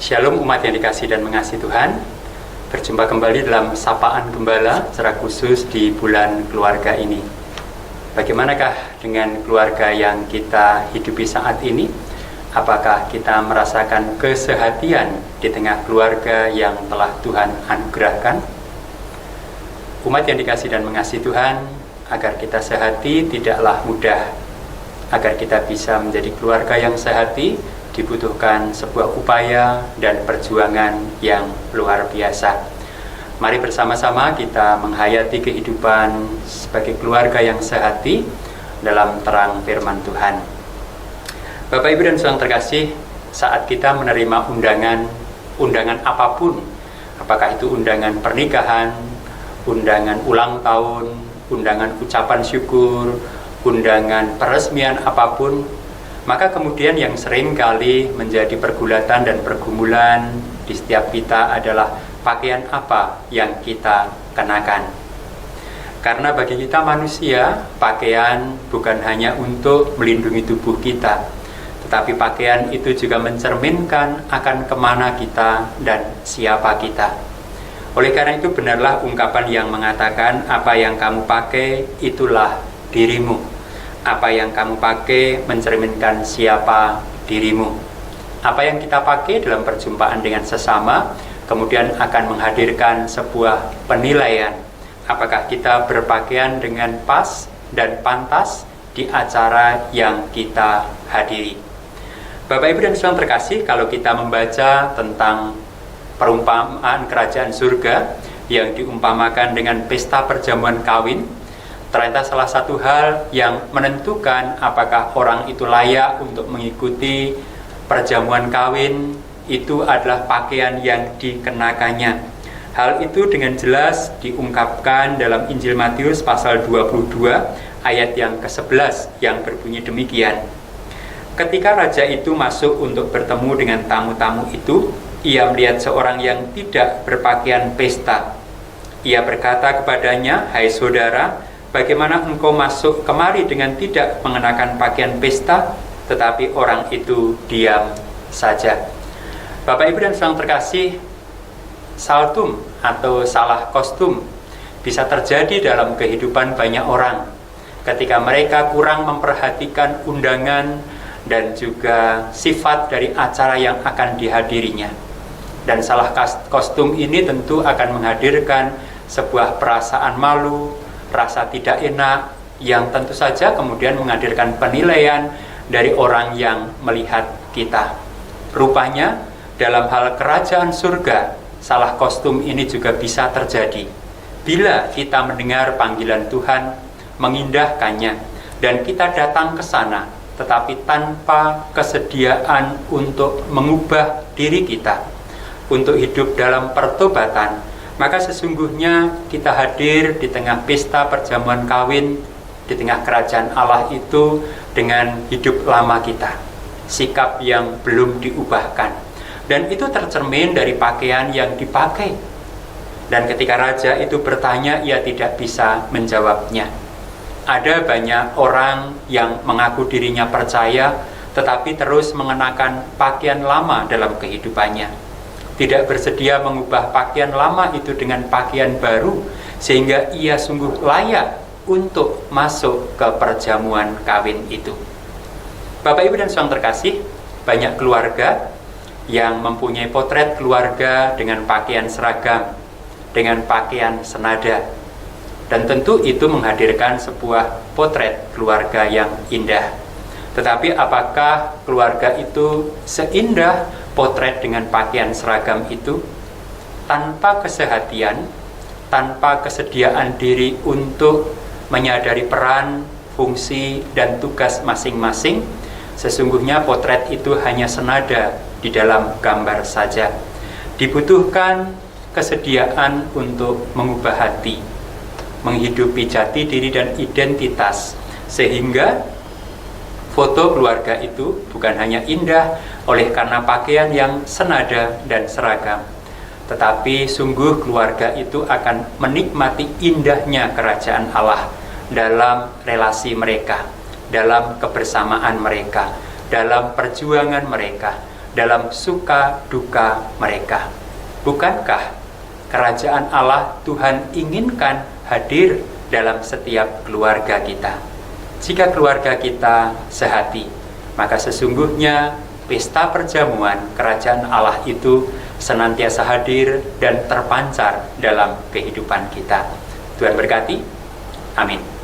Shalom umat yang dikasihi dan mengasihi Tuhan. Berjumpa kembali dalam Sapaan Gembala secara khusus di bulan keluarga ini. Bagaimanakah dengan keluarga yang kita hidupi saat ini? Apakah kita merasakan kesehatian di tengah keluarga yang telah Tuhan anugerahkan? Umat yang dikasihi dan mengasihi Tuhan, agar kita sehati tidaklah mudah. Agar kita bisa menjadi keluarga yang sehati, dibutuhkan sebuah upaya dan perjuangan yang luar biasa. Mari bersama-sama kita menghayati kehidupan sebagai keluarga yang sehati dalam terang firman Tuhan. Bapak, Ibu, dan Saudara terkasih, saat kita menerima undangan apapun, apakah itu undangan pernikahan, undangan ulang tahun, undangan ucapan syukur, undangan peresmian apapun, maka kemudian yang sering kali menjadi pergulatan dan pergumulan di setiap kita adalah pakaian apa yang kita kenakan. Karena bagi kita manusia, pakaian bukan hanya untuk melindungi tubuh kita, tetapi pakaian itu juga mencerminkan akan kemana kita dan siapa kita. Oleh karena itu benarlah ungkapan yang mengatakan apa yang kamu pakai itulah dirimu. Apa yang kamu pakai mencerminkan siapa dirimu. Apa yang kita pakai dalam perjumpaan dengan sesama kemudian akan menghadirkan sebuah penilaian. Apakah kita berpakaian dengan pas dan pantas di acara yang kita hadiri. Bapak, Ibu, dan Saudara terkasih, kalau kita membaca tentang perumpamaan kerajaan surga yang diumpamakan dengan pesta perjamuan kawin, ternyata salah satu hal yang menentukan apakah orang itu layak untuk mengikuti perjamuan kawin itu adalah pakaian yang dikenakannya. Hal itu dengan jelas diungkapkan dalam Injil Matius pasal 22 ayat yang ke-11 yang berbunyi demikian. Ketika raja itu masuk untuk bertemu dengan tamu-tamu itu, ia melihat seorang yang tidak berpakaian pesta. Ia berkata kepadanya, "Hai saudara, bagaimana engkau masuk kemari dengan tidak mengenakan pakaian pesta?" Tetapi orang itu diam saja. Bapak, Ibu, dan Saudara terkasih, saltum atau salah kostum bisa terjadi dalam kehidupan banyak orang ketika mereka kurang memperhatikan undangan dan juga sifat dari acara yang akan dihadirinya. Dan salah kostum ini tentu akan menghadirkan sebuah perasaan malu, rasa tidak enak, yang tentu saja kemudian menghadirkan penilaian dari orang yang melihat kita. Rupanya dalam hal kerajaan surga, salah kostum ini juga bisa terjadi bila kita mendengar panggilan Tuhan, mengindahkannya, dan kita datang ke sana tetapi tanpa kesediaan untuk mengubah diri kita, untuk hidup dalam pertobatan, maka sesungguhnya kita hadir di tengah pesta perjamuan kawin, di tengah kerajaan Allah itu dengan hidup lama kita, sikap yang belum diubahkan. Dan itu tercermin dari pakaian yang dipakai. Dan ketika raja itu bertanya, ia tidak bisa menjawabnya. Ada banyak orang yang mengaku dirinya percaya, tetapi terus mengenakan pakaian lama dalam kehidupannya. Tidak bersedia mengubah pakaian lama itu dengan pakaian baru, sehingga ia sungguh layak untuk masuk ke perjamuan kawin itu. Bapak, Ibu, dan Saudara terkasih, banyak keluarga yang mempunyai potret keluarga dengan pakaian seragam, dengan pakaian senada. Dan tentu itu menghadirkan sebuah potret keluarga yang indah. Tetapi apakah keluarga itu seindah potret dengan pakaian seragam itu? Tanpa kesehatian, tanpa kesediaan diri untuk menyadari peran, fungsi, dan tugas masing-masing, sesungguhnya potret itu hanya senada di dalam gambar saja. Dibutuhkan kesediaan untuk mengubah hati, menghidupi jati diri dan identitas, sehingga foto keluarga itu bukan hanya indah oleh karena pakaian yang senada dan seragam, tetapi sungguh keluarga itu akan menikmati indahnya kerajaan Allah dalam relasi mereka, dalam kebersamaan mereka, dalam perjuangan mereka, dalam suka duka mereka. Bukankah kerajaan Allah Tuhan inginkan hadir dalam setiap keluarga kita? Jika keluarga kita sehati, maka sesungguhnya pesta perjamuan kerajaan Allah itu senantiasa hadir dan terpancar dalam kehidupan kita. Tuhan berkati. Amin.